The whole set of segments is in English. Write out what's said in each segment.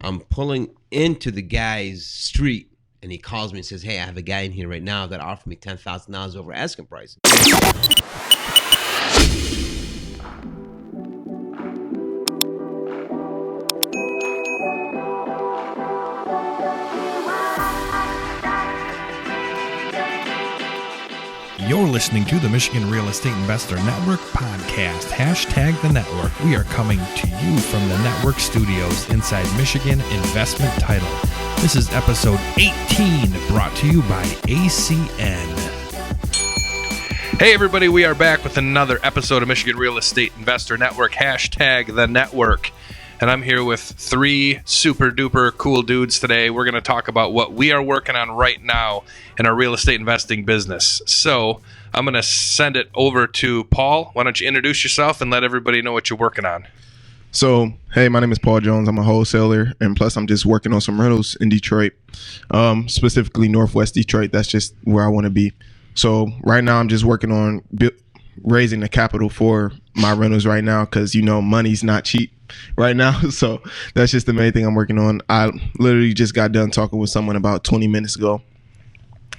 I'm pulling into the guy's street, and he calls me and says, "Hey, I have a guy in here right now that offered me $10,000 over asking price." You're listening to the Michigan Real Estate Investor Network podcast, #the network. We are coming to you from the network studios inside Michigan Investment Title. This is episode 18, brought to you by ACN. Hey everybody, we are back with another episode of Michigan Real Estate Investor Network, #the network. And I'm here with three super duper cool dudes today. We're going to talk about what we are working on right now in our real estate investing business. So I'm going to send it over to Paul. Why don't you introduce yourself and let everybody know what you're working on? So, hey, my name is Paul Jones. I'm a wholesaler, and plus I'm just working on some rentals in Detroit, specifically Northwest Detroit. That's just where I want to be. So right now I'm just working on raising the capital for my rentals right now because, you know, money's not cheap right now. So that's just the main thing I'm working on. I literally just got done talking with someone about 20 minutes ago,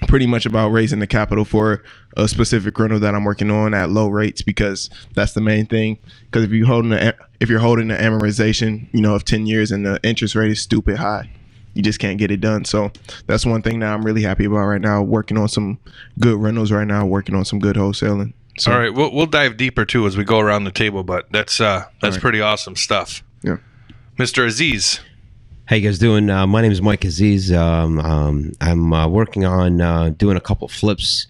pretty much about raising the capital for a specific rental that I'm working on at low rates, because that's the main thing. Because if you're holding the amortization, you know, of 10 years and the interest rate is stupid high, you just can't get it done. So that's one thing that I'm really happy about right now, working on some good rentals right now, working on some good wholesaling. So, all right, we'll dive deeper too as we go around the table, but that's right. Pretty awesome stuff. Yeah, Mr. Aziz. How you guys doing? My name is Mike Aziz. I'm working on doing a couple flips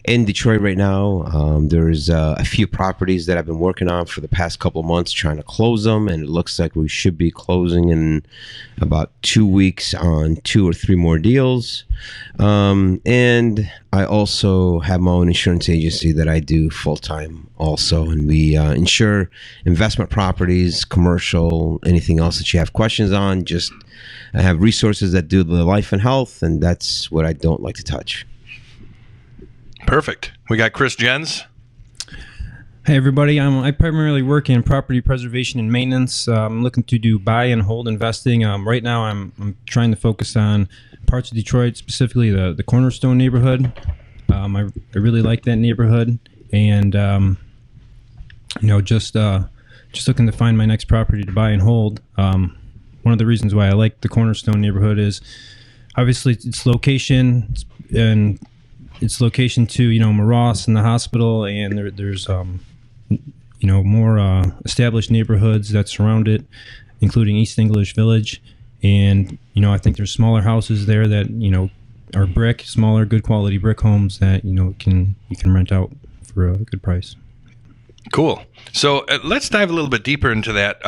in Detroit right now. There's a few properties that I've been working on for the past couple of months, trying to close them, and it looks like we should be closing in about 2 weeks on 2 or 3 more deals. And I also have my own insurance agency that I do full-time also, and we insure investment properties, commercial, anything else that you have questions on. Just I have resources that do the life and health, and that's what I don't like to touch. Perfect. We got Chris Jens. Hey everybody, I primarily work in property preservation and maintenance. I'm looking to do buy and hold investing. Right now I'm trying to focus on parts of Detroit, specifically the Cornerstone neighborhood. I really like that neighborhood, and just looking to find my next property to buy and hold. One of the reasons why I like the Cornerstone neighborhood is obviously its location to, you know, Maross and the hospital, and there's more established neighborhoods that surround it, including East English Village. And, you know, I think there's smaller houses there that, you know, are smaller, good quality brick homes that, you know, you can rent out for a good price. Cool. So let's dive a little bit deeper into that.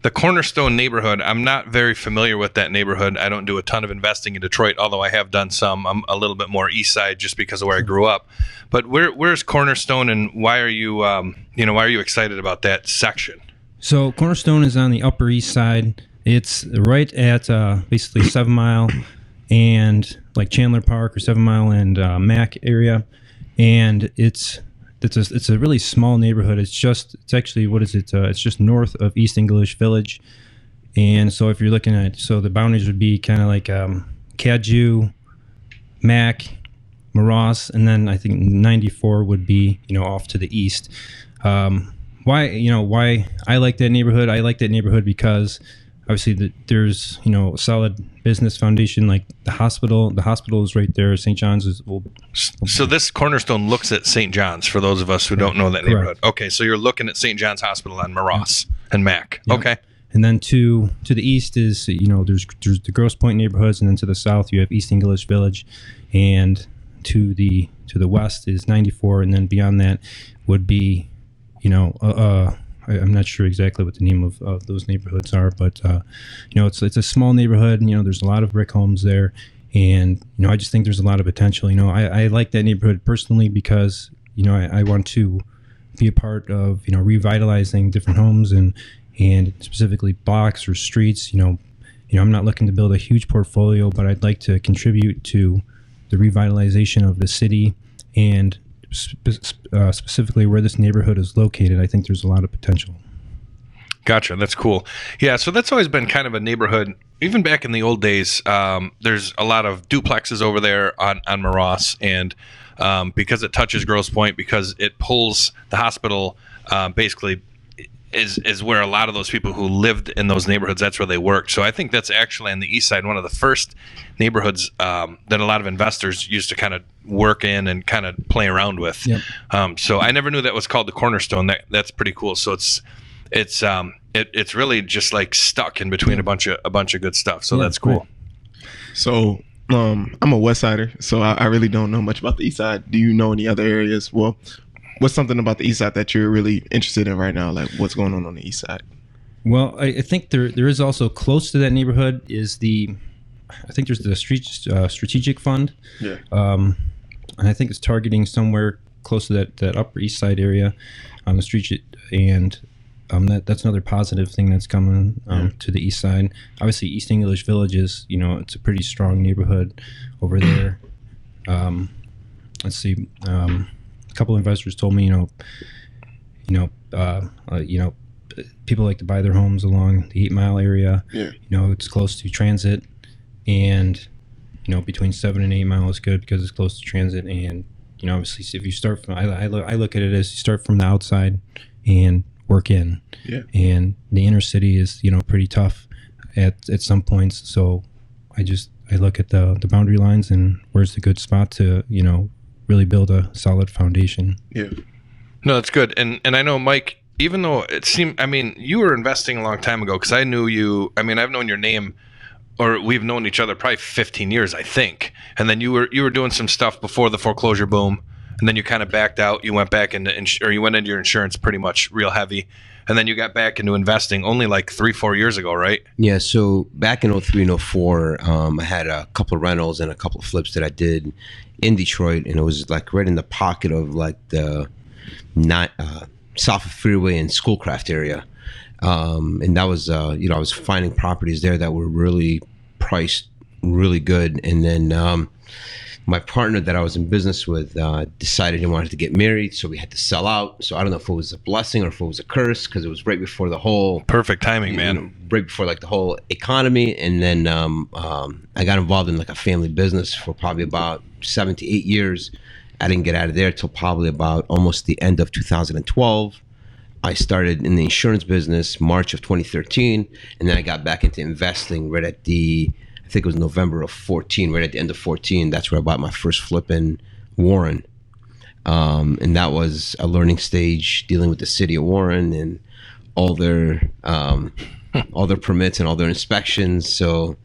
The Cornerstone neighborhood, I'm not very familiar with that neighborhood. I don't do a ton of investing in Detroit, although I have done some. I'm a little bit more east side just because of where I grew up. But where's Cornerstone, and why are you excited about that section? So Cornerstone is on the Upper East Side. It's right at basically 7 Mile and like Chandler Park, or 7 Mile and Mac area, and it's a really small neighborhood. It's just north of East English Village. And so if you're looking at, the boundaries would be kind of like Cadju, Mac, Maross, and then I think 94 would be, you know, off to the east. Why I like that neighborhood? I like that neighborhood because obviously there's, you know, a solid business foundation, like the hospital. The hospital is right there. St. John's So this Cornerstone looks at St. John's, for those of us who don't know that neighborhood. Correct. Okay, so you're looking at St. John's Hospital on Maross and Mac. Yep. Okay. And then to the east is, you know, there's the Grosse Pointe neighborhoods, and then to the south you have East English Village, and to the west is 94, and then beyond that would be, you know, I'm not sure exactly what the name of those neighborhoods are, but you know, it's a small neighborhood. You know, there's a lot of brick homes there, and you know, I just think there's a lot of potential. You know, I like that neighborhood personally because, you know, I want to be a part of, you know, revitalizing different homes and specifically blocks or streets. You know, I'm not looking to build a huge portfolio, but I'd like to contribute to the revitalization of the city, and specifically where this neighborhood is located. I think there's a lot of potential. Gotcha. That's cool. Yeah, so that's always been kind of a neighborhood. Even back in the old days, there's a lot of duplexes over there on Moross, and because it touches Grosse Pointe, because it pulls the hospital, basically is where a lot of those people who lived in those neighborhoods, that's where they worked. So I think that's actually on the east side, one of the first neighborhoods that a lot of investors used to kind of work in and kind of play around with. Yep. So I never knew that was called the Cornerstone. That's pretty cool. So it's really just like stuck in between a bunch of good stuff. So that's cool. Right. So I'm a West Sider, so I really don't know much about the East Side. Do you know any other areas? Well, what's something about the East Side that you're really interested in right now? Like what's going on the East Side? Well, I think there is also close to that neighborhood is I think there's the strategic fund. Yeah. And I think it's targeting somewhere close to that Upper East Side area on the street, and that's another positive thing that's coming to the East Side. Obviously, East English Village is, it's a pretty strong neighborhood over there. Let's see. A couple investors told me, people like to buy their homes along the 8 Mile area. Yeah. It's close to transit, and between 7 and 8 Mile is good because it's close to transit. And obviously, if you start from, I look at it as you start from the outside and work in. Yeah. And the inner city is pretty tough at some points. So I look at the boundary lines and where's the good spot to really build a solid foundation. Yeah. No, that's good. And I know, Mike, even though it seemed, you were investing a long time ago, because I knew you. I've known your name, or we've known each other probably 15 years, I think. And then you were doing some stuff before the foreclosure boom, and then you kind of backed out. You went back into you went into your insurance pretty much real heavy, and then you got back into investing only like 3-4 years ago, right? Yeah, so back in 03 and 04, I had a couple of rentals and a couple of flips that I did in Detroit, and it was like right in the pocket of like the South of Freeway and Schoolcraft area. And that was, I was finding properties there that were really priced really good. And then my partner that I was in business with decided he wanted to get married, so we had to sell out. So I don't know if it was a blessing or if it was a curse, because it was right before the whole perfect timing, man. Right before like the whole economy. And then I got involved in like a family business for probably about 7 to 8 years. I didn't get out of there till probably about almost the end of 2012. I started in the insurance business March of 2013, and then I got back into investing right at I think it was November of 14, right at the end of 14. That's where I bought my first flip in Warren. And that was a learning stage, dealing with the city of Warren and all their permits and all their inspections. So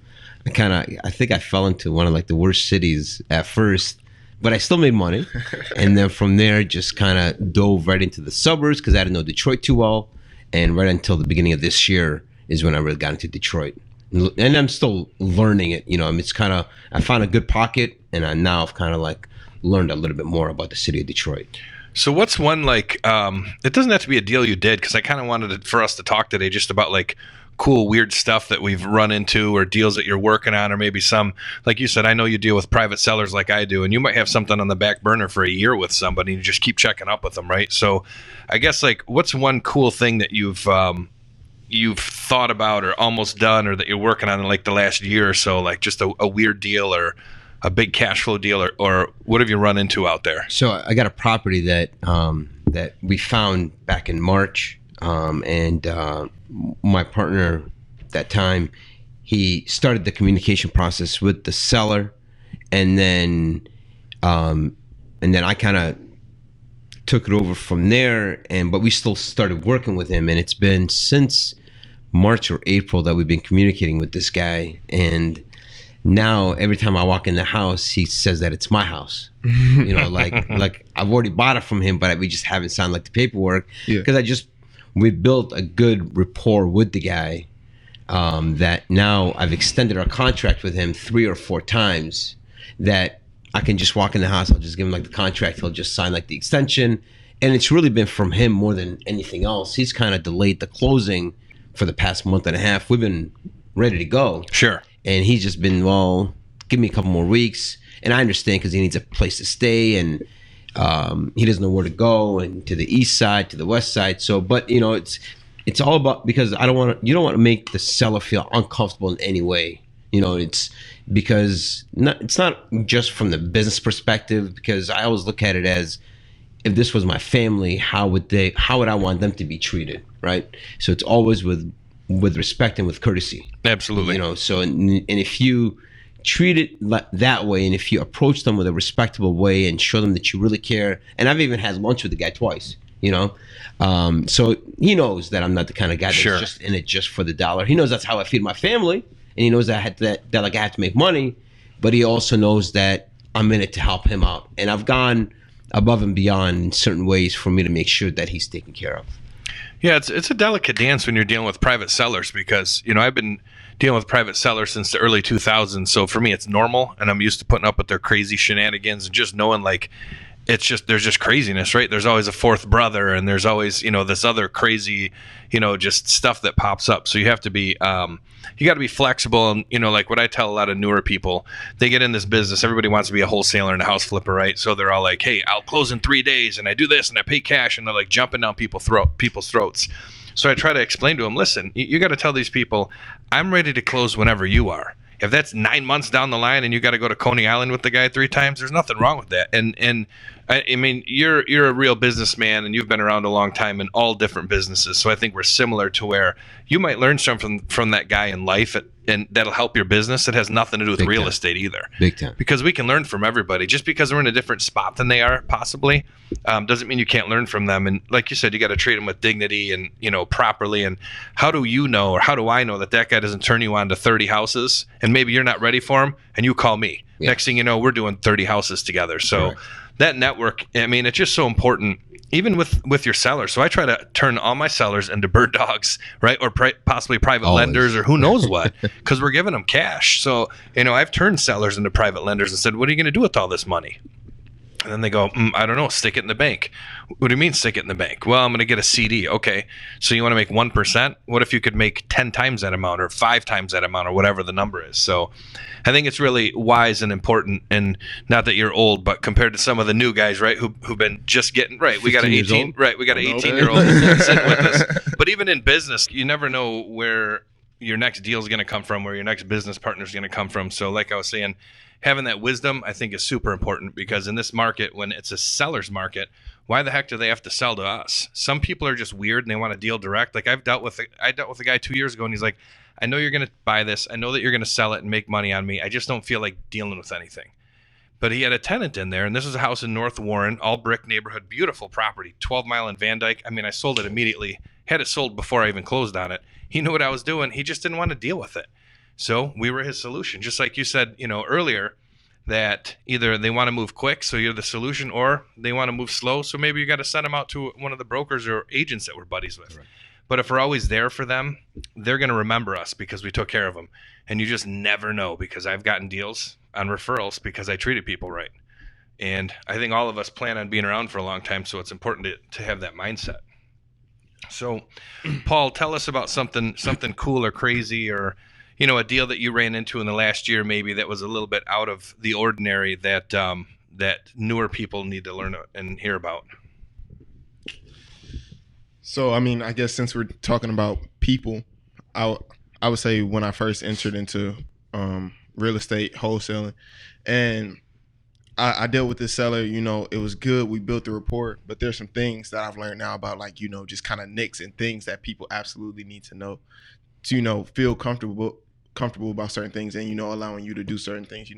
I think I fell into one of like the worst cities at first, but I still made money. And then from there, just kind of dove right into the suburbs because I didn't know Detroit too well. And right until the beginning of this year is when I really got into Detroit. And I'm still learning it. It's kind of, I found a good pocket, and I've kind of like learned a little bit more about the city of Detroit. So what's one like, it doesn't have to be a deal you did, because I kind of wanted for us to talk today just about like cool, weird stuff that we've run into, or deals that you're working on, or maybe some, like you said, I know you deal with private sellers like I do, and you might have something on the back burner for a year with somebody and you just keep checking up with them, right? So I guess like what's one cool thing that you've thought about or almost done, or that you're working on in like the last year or so, like just a weird deal or a big cash flow deal, or what have you run into out there? So I got a property that we found back in March, and my partner at that time, he started the communication process with the seller, and then I kind of took it over from there, but we still started working with him, and it's been since March or April that we've been communicating with this guy. And now every time I walk in the house, he says that it's my house. Like I've already bought it from him, but we just haven't signed like the paperwork, because we built a good rapport with the guy, that now I've extended our contract with him 3 or 4 times, that I can just walk in the house, I'll just give him like the contract, he'll just sign like the extension. And it's really been from him more than anything else. He's kind of delayed the closing for the past month and a half. We've been ready to go. Sure. And he's just been, well, give me a couple more weeks. And I understand, because he needs a place to stay, and he doesn't know where to go, and to the east side, to the west side. So, but it's it's all about, because you don't want to make the seller feel uncomfortable in any way. It's because it's not just from the business perspective, because I always look at it as, if this was my family, how would I want them to be treated, right? So it's always with respect and with courtesy. Absolutely. So and if you treat it that way, and if you approach them with a respectable way and show them that you really care, and I've even had lunch with the guy twice, so he knows that I'm not the kind of guy that's just in it just for the dollar. He knows that's how I feed my family, and he knows that I have to make money, but he also knows that I'm in it to help him out, and I've gone above and beyond in certain ways for me to make sure that he's taken care of. Yeah, it's a delicate dance when you're dealing with private sellers, because I've been dealing with private sellers since the early 2000s. So for me, it's normal, and I'm used to putting up with their crazy shenanigans and just knowing like there's just craziness, right? There's always a fourth brother, and there's always this other crazy just stuff that pops up. So you have to be you got to be flexible, and like what I tell a lot of newer people, they get in this business, everybody wants to be a wholesaler and a house flipper, right? So they're all like, hey, I'll close in 3 days, and I do this, and I pay cash, and they're like jumping down people's throats. So I try to explain to them, listen, you got to tell these people, I'm ready to close whenever you are. If that's 9 months down the line and you got to go to Coney Island with the guy 3 times, there's nothing wrong with that. And I mean, you're a real businessman, and you've been around a long time in all different businesses. So I think we're similar to where you might learn something from that guy in life, and that'll help your business. It has nothing to do with real estate either. Big time. Because we can learn from everybody. Just because we're in a different spot than they are, possibly, doesn't mean you can't learn from them. And like you said, you got to treat them with dignity and properly. And how do you know, or how do I know that guy doesn't turn you on to 30 houses, and maybe you're not ready for him, and you call me? Yeah. Next thing you know, we're doing 30 houses together. So that network, I mean, it's just so important, even with your sellers. So I try to turn all my sellers into bird dogs, right? Or possibly private lenders, or who knows what, because we're giving them cash. So, I've turned sellers into private lenders and said, what are you going to do with all this money? And then they go, I don't know, stick it in the bank. What do you mean stick it in the bank? Well, I'm going to get a CD. Okay, so you want to make 1%? What if you could make 10 times that amount, or 5 times that amount, or whatever the number is? So I think it's really wise and important, and not that you're old, but compared to some of the new guys, right, who've been just getting, right, we got an 18-year-old sitting with us. But even in business, you never know where your next deal is going to come from, where your next business partner is going to come from. So like I was saying, having that wisdom, I think, is super important, because in this market, when it's a seller's market, why the heck do they have to sell to us? Some people are just weird and they want to deal direct. Like I dealt with a guy 2 years ago, and he's like, I know you're going to buy this. I know that you're going to sell it and make money on me. I just don't feel like dealing with anything. But he had a tenant in there, and this is a house in North Warren, all brick neighborhood, beautiful property, 12 Mile in Van Dyke. I mean, I sold it immediately, had it sold before I even closed on it. He knew what I was doing. He just didn't want to deal with it. So we were his solution. Just like you said, earlier, that either they want to move quick, so you're the solution, or they want to move slow, so maybe you got to send them out to one of the brokers or agents that we're buddies with. Right. But if we're always there for them, they're going to remember us because we took care of them. And you just never know, because I've gotten deals on referrals because I treated people right. And I think all of us plan on being around for a long time, so it's important to have that mindset. So, Paul, tell us about something cool or crazy, or a deal that you ran into in the last year, maybe that was a little bit out of the ordinary, that newer people need to learn and hear about. So, I mean, I guess since we're talking about people, I would say when I first entered into real estate wholesaling, and I dealt with this seller, it was good. We built the rapport, but there's some things that I've learned now about, like, just kind of nicks and things that people absolutely need to know to, feel comfortable about certain things, and, allowing you to do certain things,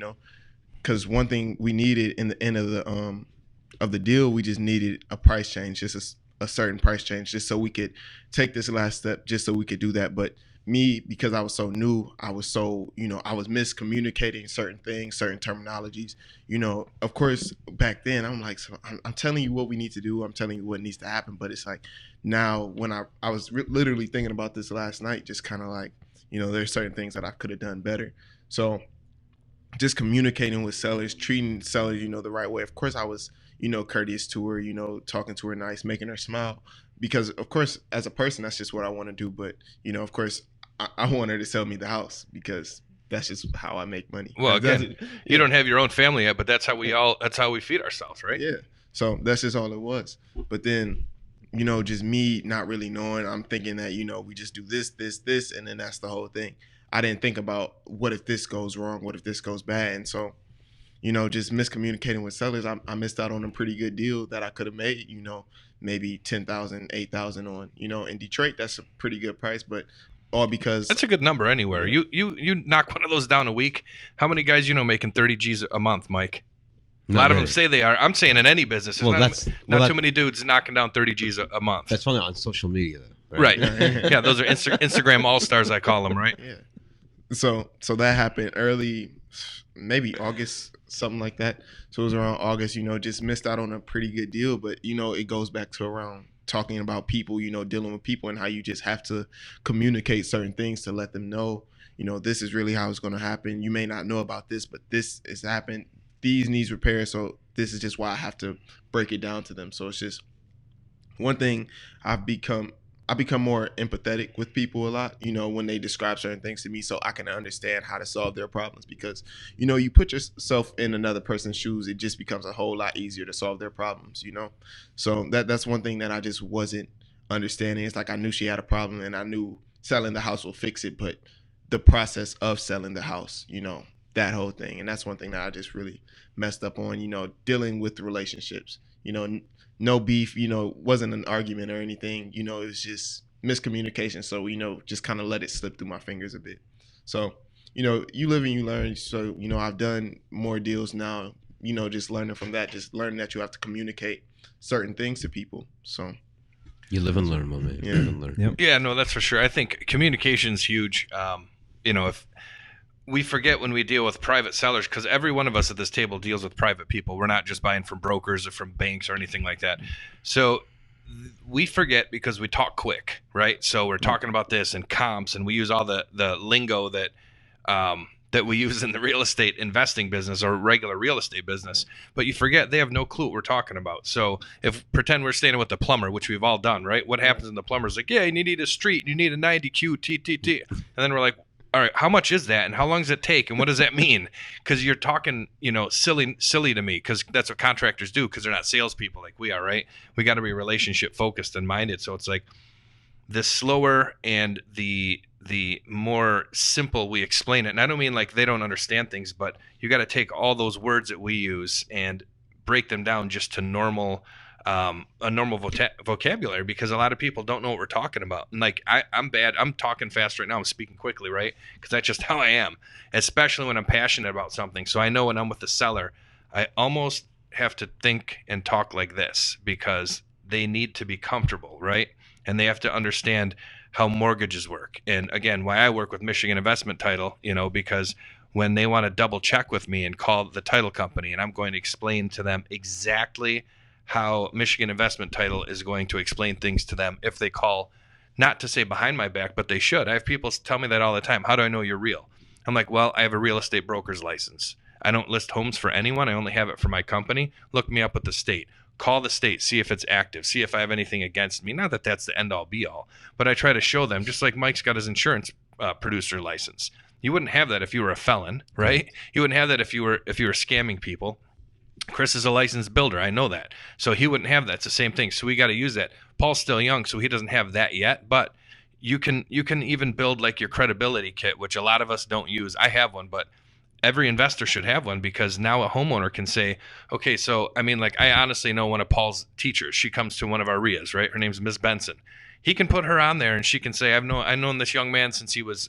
because one thing we needed in the end of the deal, we just needed a price change, just a certain price change, just so we could take this last step, just so we could do that. But me, because I was so new, I was so, I was miscommunicating certain things, certain terminologies, of course, back then I'm like, so I'm telling you what we need to do. I'm telling you what needs to happen. But it's like, now when I was literally thinking about this last night, just kind of like, there's certain things that I could have done better. So just communicating with sellers, treating sellers, the right way. Of course I was, courteous to her, talking to her nice, making her smile, because of course, as a person, that's just what I want to do. But, of course, I want her to sell me the house, because that's just how I make money. Well, again, you don't have your own family yet, but that's how we feed ourselves, right? Yeah. So that's just all it was. But then just me not really knowing, I'm thinking that, we just do this, and then that's the whole thing. I didn't think about what if this goes wrong, what if this goes bad. And so, just miscommunicating with sellers, I missed out on a pretty good deal that I could have made, maybe 10,000, 8,000 on, in Detroit, that's a pretty good price, but all because that's a good number anywhere. You knock one of those down a week. How many guys making 30 G's a month, Mike? A lot of them say they are. I'm saying in any business. There's not too many dudes knocking down 30 G's a month. That's only on social media, though. Right. Yeah, those are Instagram all-stars, I call them, right? Yeah. So that happened early, maybe August, something like that. So it was around August, just missed out on a pretty good deal. But, it goes back to around talking about people, dealing with people and how you just have to communicate certain things to let them know, this is really how it's going to happen. You may not know about this, but this has happened. These needs repair. So this is just why I have to break it down to them. So it's just one thing I become more empathetic with people a lot, when they describe certain things to me, so I can understand how to solve their problems, because, you put yourself in another person's shoes, it just becomes a whole lot easier to solve their problems, So that's one thing that I just wasn't understanding. It's like I knew she had a problem and I knew selling the house will fix it, but the process of selling the house, that whole thing. And that's one thing that I just really messed up on, dealing with the relationships, no beef, wasn't an argument or anything, it was just miscommunication. So, just kind of let it slip through my fingers a bit. So, you live and you learn. So, I've done more deals now, just learning from that, just learning that you have to communicate certain things to people. So you live and learn, my man. Yeah. Live and learn. Yep. Yeah, no, that's for sure. I think communication's huge. If we forget when we deal with private sellers, because every one of us at this table deals with private people. We're not just buying from brokers or from banks or anything like that. So we forget because we talk quick, right? So we're talking about this and comps, and we use all the lingo that we use in the real estate investing business or regular real estate business. But you forget they have no clue what we're talking about. So if pretend we're standing with the plumber, which we've all done, right? What happens in the plumber's like, yeah, you need a street, you need a 90Q TTT. And then we're like, all right, how much is that, and how long does it take, and what does that mean? Because you're talking, silly to me, because that's what contractors do, because they're not salespeople like we are, right? We got to be relationship focused and minded. So it's like the slower and the more simple we explain it. And I don't mean like they don't understand things, but you got to take all those words that we use and break them down just to normal vocabulary, because a lot of people don't know what we're talking about. And like I'm bad. I'm talking fast right now. I'm speaking quickly, right? Because that's just how I am, especially when I'm passionate about something. So I know when I'm with the seller, I almost have to think and talk like this, because they need to be comfortable, right? And they have to understand how mortgages work. And again, why I work with Michigan Investment Title, because when they want to double check with me and call the title company, and I'm going to explain to them exactly how Michigan Investment Title is going to explain things to them if they call, not to say behind my back, but they should. I have people tell me that all the time. How do I know you're real? I'm like, well, I have a real estate broker's license. I don't list homes for anyone. I only have it for my company. Look me up with the state. Call the state, see if it's active, see if I have anything against me. Not that that's the end all be all, but I try to show them, just like Mike's got his insurance producer license. You wouldn't have that if you were a felon, right? You wouldn't have that if you were scamming people. Chris is a licensed builder. I know that. So he wouldn't have that. It's the same thing. So we got to use that. Paul's still young, so he doesn't have that yet. But you can even build like your credibility kit, which a lot of us don't use. I have one, but every investor should have one, because now a homeowner can say, okay, so I mean, like I honestly know one of Paul's teachers. She comes to one of our RIAs, right? Her name's Ms. Benson. He can put her on there and she can say, I've known this young man since he was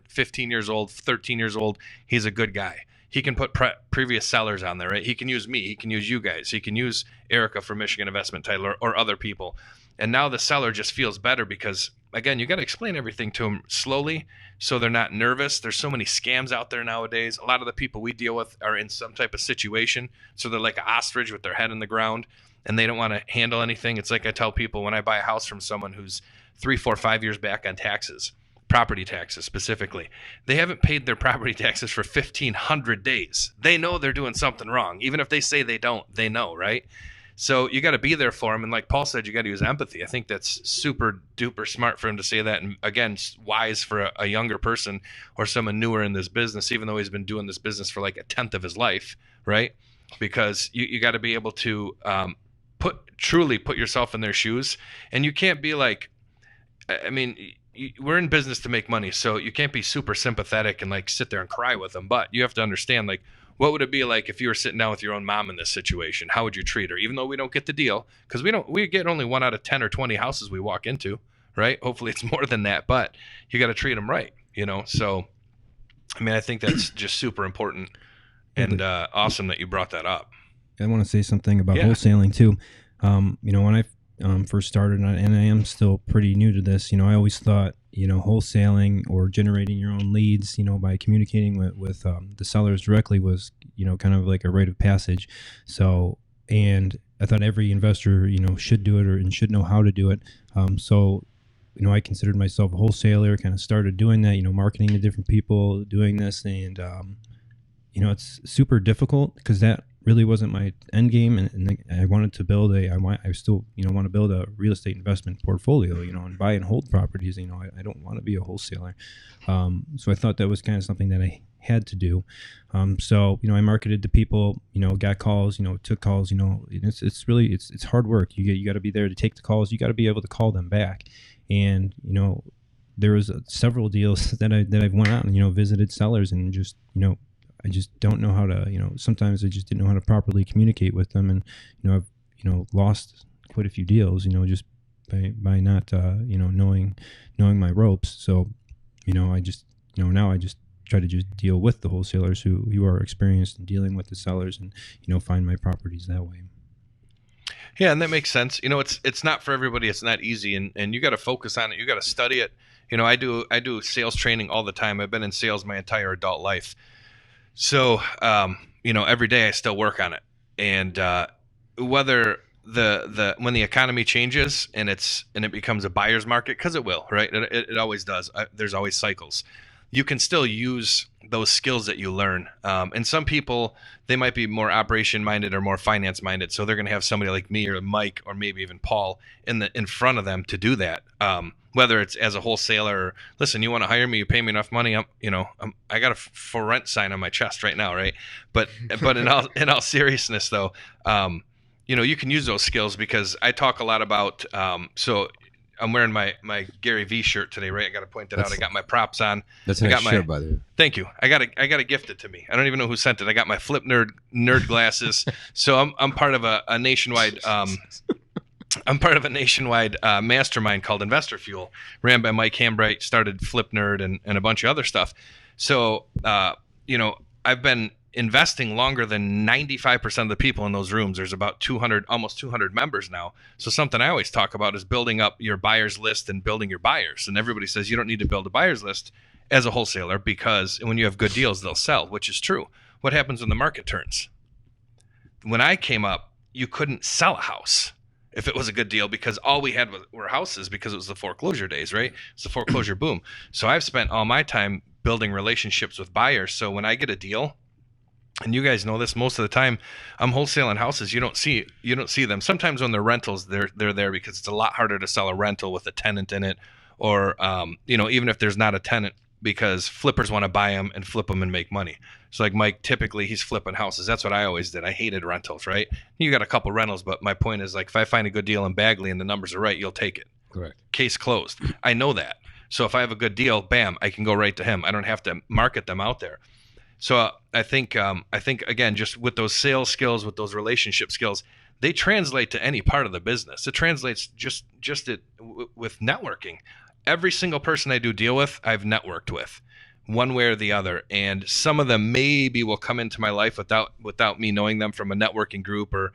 15 years old, 13 years old. He's a good guy. He can put previous sellers on there, right? He can use me. He can use you guys. He can use Erica from Michigan Investment Title or other people. And now the seller just feels better because, again, you got to explain everything to them slowly so they're not nervous. There's so many scams out there nowadays. A lot of the people we deal with are in some type of situation. So they're like an ostrich with their head in the ground and they don't want to handle anything. It's like I tell people when I buy a house from someone who's 3, 4, 5 years back on taxes, property taxes specifically. They haven't paid their property taxes for 1,500 days. They know they're doing something wrong. Even if they say they don't, they know, right? So you got to be there for them. And like Paul said, you got to use empathy. I think that's super duper smart for him to say that. And again, wise for a younger person or someone newer in this business, even though he's been doing this business for like a tenth of his life, right? Because you got to be able to truly put yourself in their shoes. And you can't be like, I mean, we're in business to make money, so you can't be super sympathetic and like sit there and cry with them. But you have to understand, like, what would it be like if you were sitting down with your own mom in this situation? How would you treat her? Even though we don't get the deal, because we get only 1 out of 10 or 20 houses we walk into, right? Hopefully it's more than that, but you got to treat them right, you know? So, I mean, I think that's just super important and awesome that you brought that up. I want to say something about wholesaling too. You know, when I first started, and I am still pretty new to this, you know, I always thought, you know, wholesaling or generating your own leads, you know, by communicating with the sellers directly was, you know, kind of like a rite of passage. So, and I thought every investor, you know, should do it and should know how to do it. So, you know, I considered myself a wholesaler, kind of started doing that, you know, marketing to different people, doing this. And, you know, it's super difficult because that really wasn't my end game. And I wanted to build I still, you know, want to build a real estate investment portfolio, you know, and buy and hold properties. You know, I don't want to be a wholesaler. So I thought that was kind of something that I had to do. So, you know, I marketed to people, you know, got calls, you know, took calls, you know, it's really, it's hard work. You got to be there to take the calls. You got to be able to call them back. And, you know, there was several deals that I've went out and, you know, visited sellers and just, you know, I just don't know how to, you know, sometimes I just didn't know how to properly communicate with them. And, you know, I've, you know, lost quite a few deals, you know, just by not, you know, knowing my ropes. So, you know, I just, you know, now I just try to just deal with the wholesalers who are experienced in dealing with the sellers and, you know, find my properties that way. Yeah, and that makes sense. You know, it's not for everybody. It's not easy, and you got to focus on it. You got to study it. You know, I do sales training all the time. I've been in sales my entire adult life. So, you know, every day I still work on it. And whether when the economy changes and it becomes a buyer's market, because it will, right? It always does. There's always cycles. You can still use those skills that you learn. And some people, they might be more operation minded or more finance minded. So they're going to have somebody like me or Mike or maybe even Paul in front of them to do that. Whether it's as a wholesaler or, listen, you want to hire me, you pay me enough money. I got a for rent sign on my chest right now. Right. But in all seriousness though, you know, you can use those skills because I talk a lot about, so I'm wearing my Gary V shirt today, right? I got to point that out. I got my props on. That's a nice shirt, by the way. Thank you. I got it gifted to me. I don't even know who sent it. I got my flip nerd glasses. So I'm part of a nationwide mastermind called Investor Fuel, ran by Mike Hambright, started Flip Nerd and a bunch of other stuff. So, you know, I've been investing longer than 95% of the people in those rooms. There's about almost 200 members now. So something I always talk about is building up your buyers list and building your buyers. And everybody says you don't need to build a buyers list as a wholesaler because when you have good deals, they'll sell, which is true. What happens when the market turns? When I came up, you couldn't sell a house if it was a good deal because all we had were houses because it was the foreclosure days, right? It's the foreclosure boom. So I've spent all my time building relationships with buyers. So when I get a deal, and you guys know this, most of the time I'm wholesaling houses. You don't see them. Sometimes when they're rentals, they're there because it's a lot harder to sell a rental with a tenant in it, or you know, even if there's not a tenant, because flippers want to buy them and flip them and make money. So like Mike, typically he's flipping houses. That's what I always did. I hated rentals, right? You got a couple rentals, but my point is, like, if I find a good deal in Bagley and the numbers are right, you'll take it. Correct. Case closed. I know that. So if I have a good deal, bam, I can go right to him. I don't have to market them out there. So I think again, just with those sales skills, with those relationship skills, they translate to any part of the business. It translates with networking. Every single person I do deal with, I've networked with, one way or the other. And some of them maybe will come into my life without me knowing them from a networking group or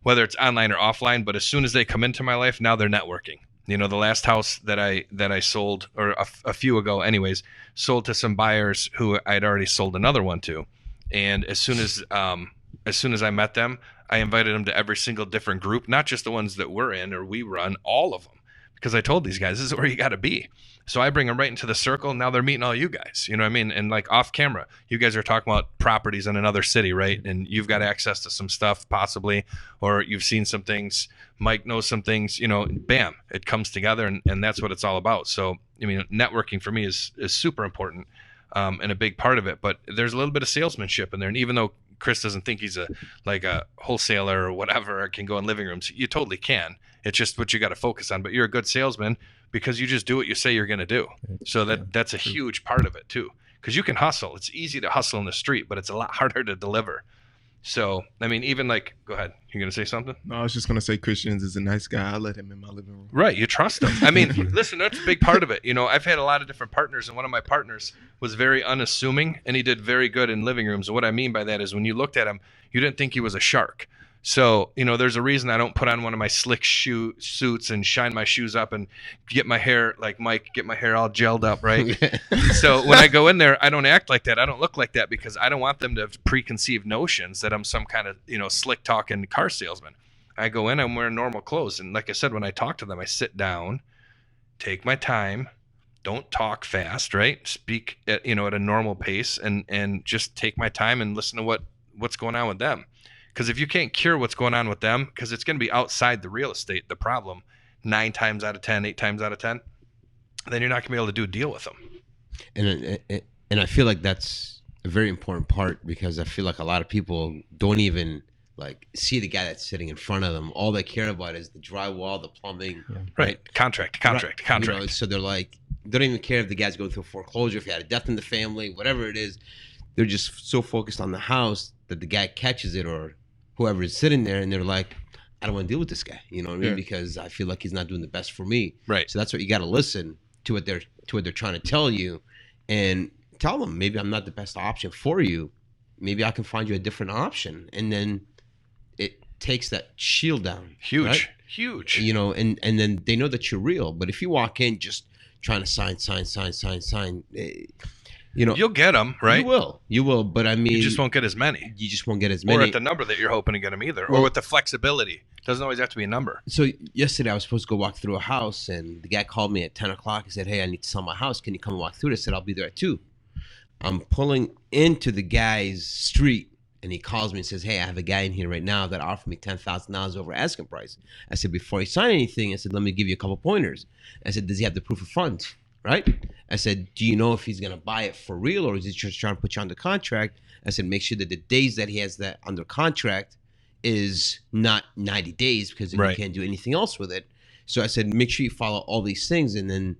whether it's online or offline. But as soon as they come into my life, now they're networking. You know, the last house that I sold, or a few ago anyways, sold to some buyers who I'd already sold another one to. And as soon as I met them, I invited them to every single different group, not just the ones that we're in or we run, all of them. Because I told these guys, this is where you got to be. So I bring them right into the circle. Now they're meeting all you guys. You know what I mean? And like off camera, you guys are talking about properties in another city, right? And you've got access to some stuff possibly, or you've seen some things. Mike knows some things, you know, bam, it comes together and that's what it's all about. So, I mean, networking for me is super important and a big part of it. But there's a little bit of salesmanship in there. And even though Chris doesn't think he's a wholesaler or whatever, or can go in living rooms. You totally can. It's just what you got to focus on. But you're a good salesman because you just do what you say you're going to do. So that's a huge part of it too. Because you can hustle. It's easy to hustle in the street, but it's a lot harder to deliver. So, I mean, even like, go ahead. You're going to say something? No, I was just going to say Christians is a nice guy. I'll let him in my living room. Right. You trust him. I mean, listen, that's a big part of it. You know, I've had a lot of different partners, and one of my partners was very unassuming, and he did very good in living rooms. And what I mean by that is when you looked at him, you didn't think he was a shark. So, you know, there's a reason I don't put on one of my slick suits and shine my shoes up and get my hair like Mike, get my hair all gelled up, right? So when I go in there, I don't act like that. I don't look like that because I don't want them to have preconceived notions that I'm some kind of, you know, slick talking car salesman. I go in, I'm wearing normal clothes. And like I said, when I talk to them, I sit down, take my time, don't talk fast, right? Speak at, you know, at a normal pace and just take my time and listen to what's going on with them. Because if you can't cure what's going on with them, because it's going to be outside the real estate, the problem, 9 times out of 10, 8 times out of 10, then you're not going to be able to do a deal with them. And I feel like that's a very important part because I feel like a lot of people don't even like see the guy that's sitting in front of them. All they care about is the drywall, the plumbing, right? Contract. You know, so they're like, they don't even care if the guy's going through a foreclosure, if he had a death in the family, whatever it is. They're just so focused on the house that the guy catches it or whoever is sitting there, and they're like, I don't want to deal with this guy, you know what I mean? Yeah. Because I feel like he's not doing the best for me. Right. So that's what you got to listen to what they're trying to tell you, and tell them maybe I'm not the best option for you. Maybe I can find you a different option, and then it takes that shield down. Huge. You know, and then they know that you're real. But if you walk in just trying to sign, you know, you'll get them, right? You will. But I mean, you just won't get as many. Or at the number that you're hoping to get them either, or with the flexibility. It doesn't always have to be a number. So yesterday I was supposed to go walk through a house, and the guy called me at 10 o'clock. He said, hey, I need to sell my house. Can you come and walk through it? I said, I'll be there at 2. I'm pulling into the guy's street, and he calls me and says, hey, I have a guy in here right now that offered me $10,000 over asking price. I said, before you sign anything, I said, let me give you a couple pointers. I said, does he have the proof of funds? Right? I said, do you know if he's going to buy it for real or is he just trying to put you under contract? I said, make sure that the days that he has that under contract is not 90 days because then you can't do anything else with it. So I said, make sure you follow all these things. And then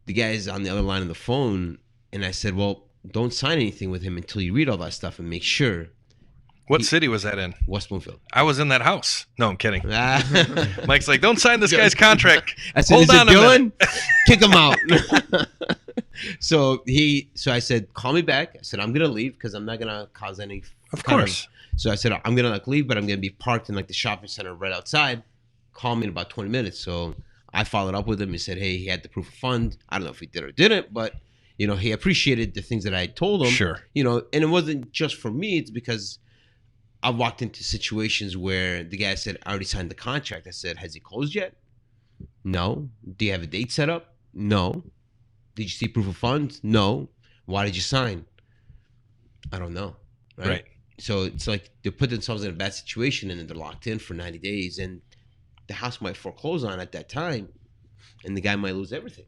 the guy's on the other line of the phone. And I said, well, don't sign anything with him until you read all that stuff and make sure. What city was that in? West Bloomfield. I was in that house. No, I'm kidding. Mike's like, don't sign this guy's contract. I said, hold is on it a Dylan? minute. Kick him out. So I said, call me back. I said, I'm going to leave because I'm not going to cause any. Of course. So I said, I'm going to leave, but I'm going to be parked in like the shopping center right outside. Call me in about 20 minutes. So I followed up with him. He said, hey, he had the proof of fund. I don't know if he did or didn't, but you know, he appreciated the things that I told him. Sure. You know, and it wasn't just for me. It's because I walked into situations where the guy said, I already signed the contract. I said, has he closed yet? No. Do you have a date set up? No. Did you see proof of funds? No. Why did you sign? I don't know. Right. So it's like they put themselves in a bad situation and then they're locked in for 90 days and the house might foreclose on at that time and the guy might lose everything.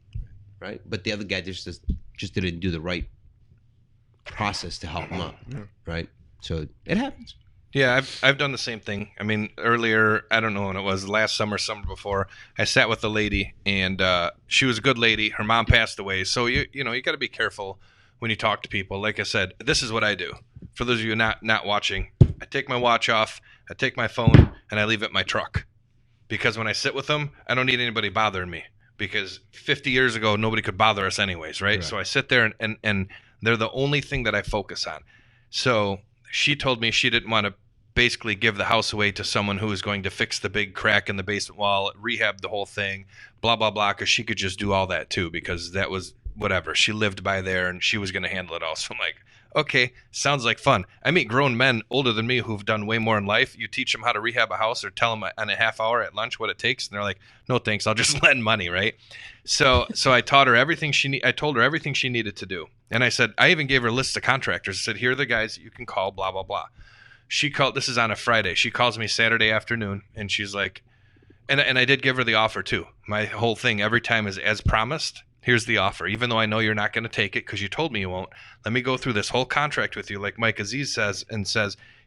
Right. But the other guy just didn't do the right process to help him out. Right. So it happens. Yeah, I've done the same thing. I mean, earlier, I don't know when it was, last summer before, I sat with a lady, and she was a good lady. Her mom passed away, so you got to be careful when you talk to people. Like I said, this is what I do. For those of you not watching, I take my watch off, I take my phone, and I leave it in my truck. Because when I sit with them, I don't need anybody bothering me. Because 50 years ago, nobody could bother us anyways, right? So I sit there, and they're the only thing that I focus on. So she told me she didn't want to basically give the house away to someone who was going to fix the big crack in the basement wall, rehab the whole thing, blah, blah, blah, because she could just do all that too, because that was whatever. She lived by there and she was going to handle it all. So I'm like, okay, sounds like fun. I meet grown men older than me who've done way more in life. You teach them how to rehab a house or tell them in a half hour at lunch what it takes. And they're like, no, thanks. I'll just lend money. Right. So I taught her everything I told her everything she needed to do. And I said, I even gave her a list of contractors. I said, here are the guys that you can call, blah, blah, blah. She called, this is on a Friday. She calls me Saturday afternoon and she's like, and I did give her the offer too. My whole thing every time is as promised. Here's the offer. Even though I know you're not going to take it because you told me you won't, let me go through this whole contract with you, like Mike Aziz says,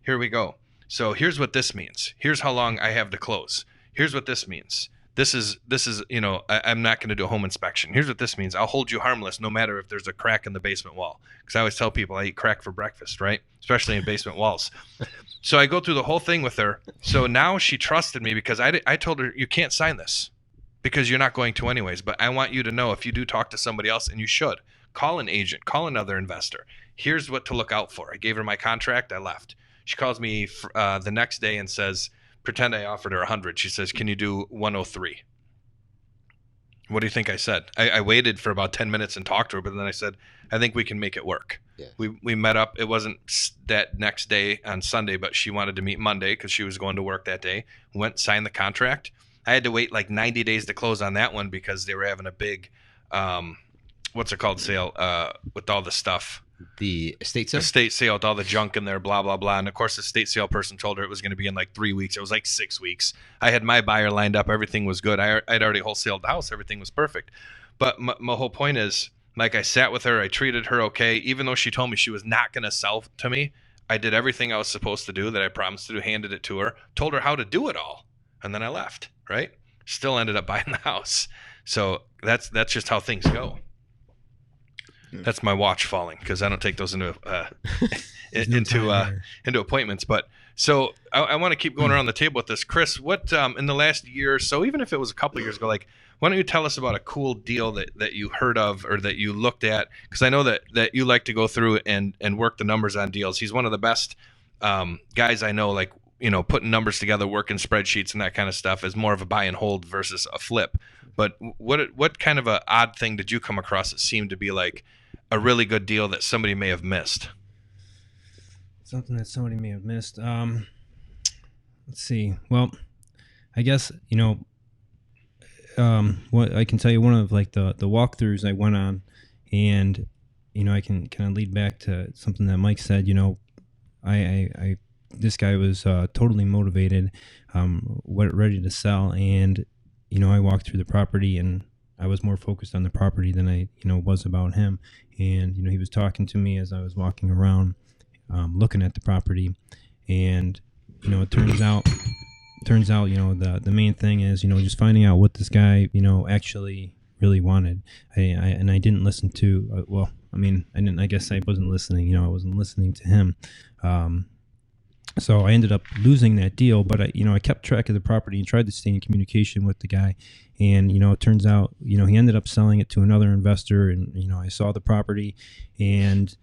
here we go. So here's what this means. Here's how long I have to close. Here's what this means. This is I'm not going to do a home inspection. Here's what this means. I'll hold you harmless no matter if there's a crack in the basement wall. Because I always tell people I eat crack for breakfast, right? Especially in basement walls. So I go through the whole thing with her. So now she trusted me because I told her, you can't sign this because you're not going to anyways. But I want you to know if you do talk to somebody else, and you should, call an agent, call another investor. Here's what to look out for. I gave her my contract. I left. She calls me the next day and says, pretend I offered her 100. She says, can you do 103? What do you think I said? I waited for about 10 minutes and talked to her, but then I said, I think we can make it work. Yeah. We met up. It wasn't that next day on Sunday, but she wanted to meet Monday because she was going to work that day. Went, signed the contract. I had to wait like 90 days to close on that one because they were having a big, what's it called, sale with all the stuff. The estate sale? Estate sale with all the junk in there, blah, blah, blah. And, of course, the estate sale person told her it was going to be in like 3 weeks. It was like 6 weeks. I had my buyer lined up. Everything was good. I'd already wholesaled the house. Everything was perfect. But my whole point is, like, I sat with her. I treated her okay. Even though she told me she was not going to sell to me, I did everything I was supposed to do that I promised to do, handed it to her, told her how to do it all. And then I left, right? Still ended up buying the house. So that's just how things go. That's my watch falling because I don't take those into appointments. But so I want to keep going around the table with this. Chris, what in the last year or so, even if it was a couple of years ago, like, why don't you tell us about a cool deal that you heard of or that you looked at? Because I know that you like to go through and work the numbers on deals. He's one of the best guys I know, like, you know, putting numbers together, working spreadsheets and that kind of stuff is more of a buy and hold versus a flip. But what kind of a odd thing did you come across that seemed to be like a really good deal that somebody may have missed? Something that somebody may have missed. Let's see. Well, I guess, you know, what I can tell you, one of like the walkthroughs I went on, and, you know, I can kind of lead back to something that Mike said. You know, I this guy was totally motivated, ready to sell, and, you know, I walked through the property and I was more focused on the property than I, you know, was about him. And, you know, he was talking to me as I was walking around, looking at the property. And, you know, it turns out, you know, the main thing is, you know, just finding out what this guy, you know, actually really wanted. I didn't listen to, well, I mean, I guess I wasn't listening, you know, I wasn't listening to him. So I ended up losing that deal, but I kept track of the property and tried to stay in communication with the guy. And, you know, it turns out, you know, he ended up selling it to another investor, and, you know, I saw the property, and,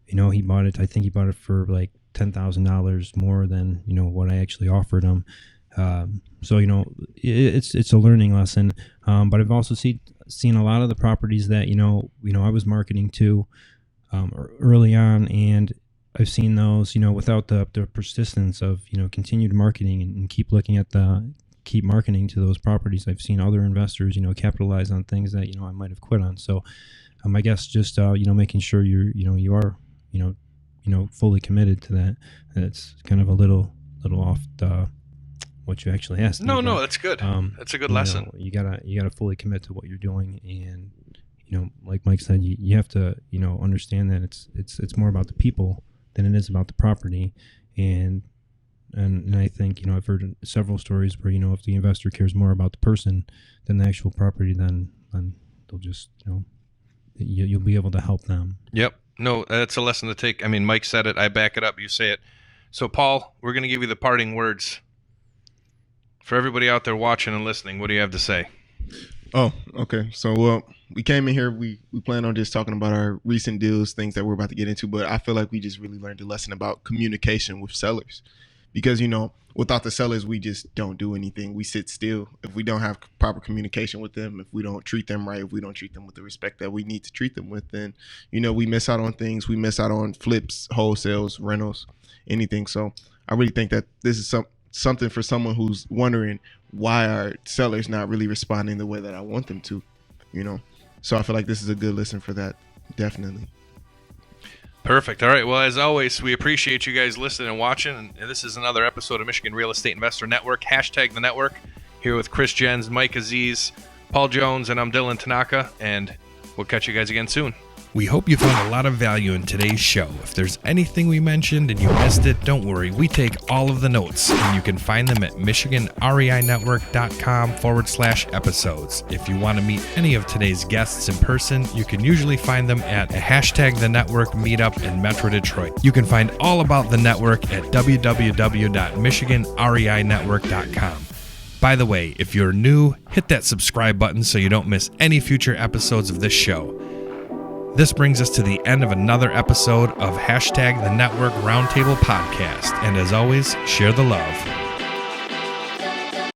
you know, he bought it. I think he bought it for like $10,000 more than, you know, what I actually offered him. So, you know, it's a learning lesson. But I've also seen a lot of the properties that, you know, I was marketing to early on, and I've seen those, you know, without the persistence of, you know, continued marketing and keep marketing to those properties. I've seen other investors, you know, capitalize on things that, you know, I might have quit on. So, I guess just, you know, making sure you are, you know, fully committed to that. And it's kind of a little off what you actually asked. No, that's good. That's a good lesson. Know, you gotta fully commit to what you're doing, and, you know, like Mike said, you have to, you know, understand that it's more about the people than it is about the property. And I think, you know, I've heard several stories where, you know, if the investor cares more about the person than the actual property, then they'll just, you know, you'll be able to help them. Yep. No, that's a lesson to take. I mean, Mike said it. I back it up. You say it. So, Paul, we're going to give you the parting words. For everybody out there watching and listening, what do you have to say? Oh, okay. So, we came in here. We plan on just talking about our recent deals, things that we're about to get into. But I feel like we just really learned a lesson about communication with sellers. Because, you know, without the sellers, we just don't do anything. We sit still. If we don't have proper communication with them, if we don't treat them right, if we don't treat them with the respect that we need to treat them with, then, you know, we miss out on things. We miss out on flips, wholesales, rentals, anything. So I really think that this is something for someone who's wondering why are sellers not really responding the way that I want them to, you know. So I feel like this is a good listen for that, definitely. Perfect. All right. Well, as always, we appreciate you guys listening and watching. And this is another episode of Michigan Real Estate Investor Network, hashtag the network, here with Chris Jens, Mike Aziz, Paul Jones, and I'm Dylan Tanaka. And We'll catch you guys again soon. We hope you found a lot of value in today's show. If there's anything we mentioned and you missed it, don't worry. We take all of the notes, and you can find them at michiganreinetwork.com/episodes. If you want to meet any of today's guests in person, you can usually find them at a #The Network meetup in Metro Detroit. You can find all about the network at www.michiganreinetwork.com. By the way, if you're new, hit that subscribe button so you don't miss any future episodes of this show. This brings us to the end of another episode of #The Network Roundtable Podcast. And as always, share the love.